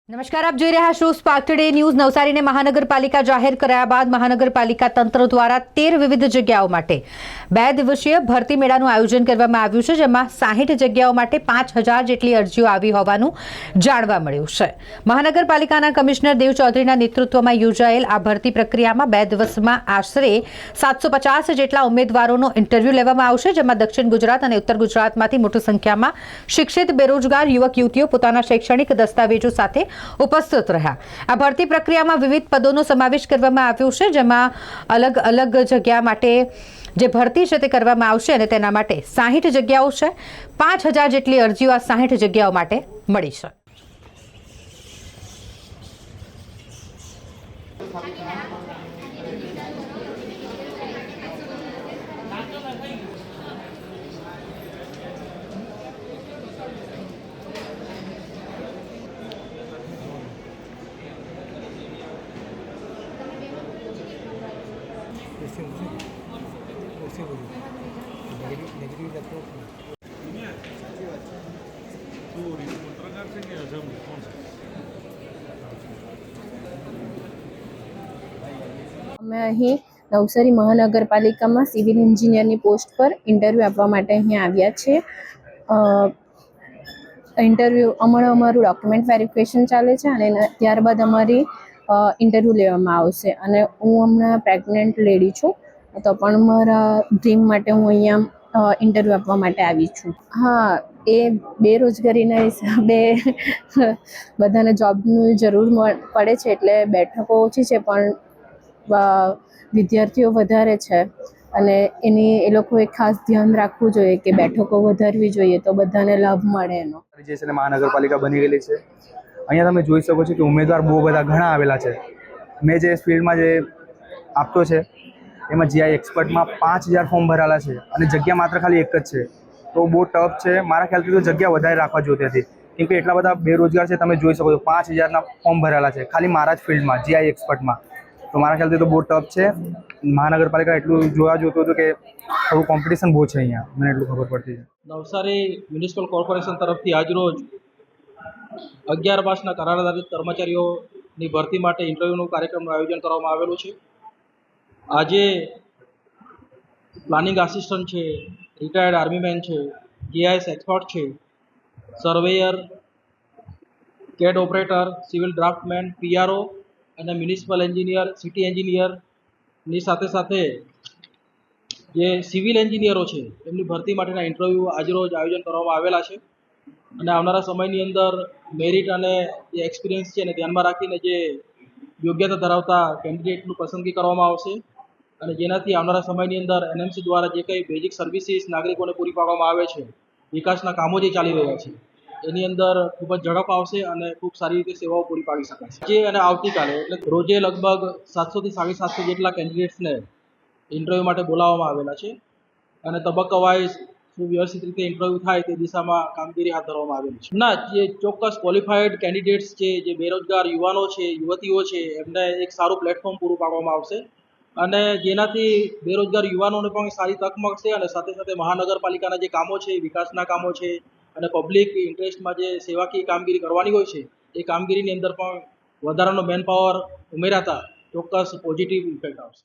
નમસ્કાર, આપ જોઈ રહ્યા છો સ્પાર્ક ટુડે ન્યૂઝ। નવસારીને મહાનગરપાલિકા જાહેર કર્યા બાદ મહાનગરપાલિકા તંત્ર દ્વારા 13 વિવિધ જગ્યાઓ માટે 2 દિવસીય ભરતી મેળાનું આયોજન કરવામાં આવ્યું છે, જેમાં 60 જગ્યાઓ માટે 5000 જેટલી અરજીઓ આવી હોવાનું જાણવા મળ્યું છે। મહાનગરપાલિકાના કમિશનર દેવ ચૌધરીના નેતૃત્વમાં યોજાયેલ આ ભરતી પ્રક્રિયામાં 2 દિવસમાં આશરે 750 જેટલા ઉમેદવારોનો ઇન્ટરવ્યૂ લેવામાં આવશે, જેમાં દક્ષિણ ગુજરાત અને ઉત્તર ગુજરાતમાંથી મોટી સંખ્યામાં શિક્ષિત બેરોજગાર યુવક યુવતીઓ પોતાના શૈક્ષણિક દસ્તાવેજો સાથે ઉપસ્થિત રહ્યા। આ ભરતી પ્રક્રિયામાં વિવિધ પદોનો સમાવેશ કરવામાં આવ્યો છે, જેમાં અલગ અલગ જગ્યા માટે જે ભરતી છે તે કરવામાં આવશે અને તેના માટે 60 જગ્યાઓ છે। 5000 જેટલી અરજીઓ આ 60 જગ્યાઓ માટે મળી છે। અમે અહીં નવસારી મહાનગરપાલિકામાં સિવિલ એન્જિનિયરની પોસ્ટ પર ઇન્ટરવ્યૂ આપવા માટે અહીં આવ્યા છે। અમારું ડોક્યુમેન્ટ વેરિફિકેશન ચાલે છે અને ત્યારબાદ અમારી ઇન્ટરવ્યૂ લેવામાં આવશે। અને હું હમણાં પ્રેગ્નન્ટ લેડી છું, તો પણ મારા ડ્રીમ માટે હું અહીંયા ઇન્ટરવ્યૂ આપવા માટે આવી છું। હા, એ બેરોજગારીના હિસાબે બધાને જોબની જરૂર પડે છે, એટલે બેઠકો ઓછી છે પણ વિદ્યાર્થીઓ વધારે છે અને એ લોકોએ ખાસ ધ્યાન રાખવું જોઈએ કે બેઠકો વધારવી જોઈએ તો બધાને લાભ મળે એનો। જે છે મહાનગરપાલિકા બની ગયેલી છે। અહીંયા તમે જોઈ શકો છો કે ઉમેદવાર બહુ બધા ઘણા આવેલા છે। મેં જે ફિલ્ડમાં જે આપતો છે એમાં જીઆઈ એક્સપર્ટમાં 5000 ફોર્મ ભરાયેલા છે અને જગ્યા માત્ર ખાલી એક જ છે, તો બહુ ટફ છે। મારા ખ્યાલથી તો જગ્યા વધારે રાખવા જોઈતી હતી, કેમ કે એટલા બધા બેરોજગાર છે। તમે જોઈ શકો છો 5000ના ફોર્મ ભરાયેલા છે ખાલી મારા જ ફિલ્ડમાં જીઆઈ એક્સપર્ટમાં, તો મારા ખ્યાલથી તો બહુ ટફ છે। મહાનગરપાલિકા એટલું જોવા જોતું હતું કે થોડું કોમ્પિટિશન બહુ છે અહીંયા, મને એટલું ખબર પડતી છે। નવસારી મ્યુનિસિપલ કોર્પોરેશન તરફથી આજરોજ 11 માસના કરારધારિત કર્મચારીઓની ભરતી માટે ઇન્ટરવ્યૂનું કાર્યક્રમનું આયોજન કરવામાં આવેલું છે। આજે પ્લાનિંગ આસિસ્ટન્ટ છે, રિટાયર્ડ આર્મીમેન છે, જીઆઈએસ એક્સપર્ટ છે, surveyor, CAD operator, civil draftman, PRO અને મ્યુનિસિપલ એન્જિનિયર, સિટી એન્જિનિયરની સાથે સાથે જે સિવિલ એન્જિનિયરો છે એમની ભરતી માટેના ઇન્ટરવ્યૂ આજરોજ આયોજન કરવામાં આવેલા છે। અને આવનારા સમયની અંદર મેરિટ અને જે એક્સપિરિયન્સ છે એને ધ્યાનમાં રાખીને જે યોગ્યતા ધરાવતા કેન્ડિડેટનું પસંદગી કરવામાં આવશે અને જેનાથી આવનારા સમયની અંદર એનએમસી દ્વારા જે કંઈ બેઝિક સર્વિસીસ નાગરિકોને પૂરી પાડવામાં આવે છે, વિકાસના કામો જે ચાલી રહ્યા છે એની અંદર ખૂબ જ ઝડપ આવશે અને ખૂબ સારી રીતે સેવાઓ પૂરી પાડી શકાશે। જે અને આવતીકાલે એટલે રોજે લગભગ 700 થી 750 જેટલા કેન્ડિડેટ્સને ઇન્ટરવ્યૂ માટે બોલાવવામાં આવેલા છે અને તબક્કા વાઇઝ સુવ્યવસ્થિત રીતે ઇન્ટરવ્યૂ થાય તે દિશામાં કામગીરી હાથ ધરવામાં આવેલી છે। ના, જે ચોક્કસ ક્વોલિફાઈડ કેન્ડિડેટ્સ છે, જે બેરોજગાર યુવાનો છે, યુવતીઓ છે, એમને એક સારું પ્લેટફોર્મ પૂરું પાડવામાં આવશે અને જેનાથી બેરોજગાર યુવાનોને પણ સારી તક મળશે અને સાથે સાથે મહાનગરપાલિકાના જે કામો છે, વિકાસના કામો છે અને પબ્લિક ઇન્ટરેસ્ટમાં જે સેવાકીય કામગીરી કરવાની હોય છે એ કામગીરીની અંદર પણ વધારાનો મેન પાવર ઉમેરાતા ચોક્કસ પોઝિટિવ ઇફેક્ટ આવશે।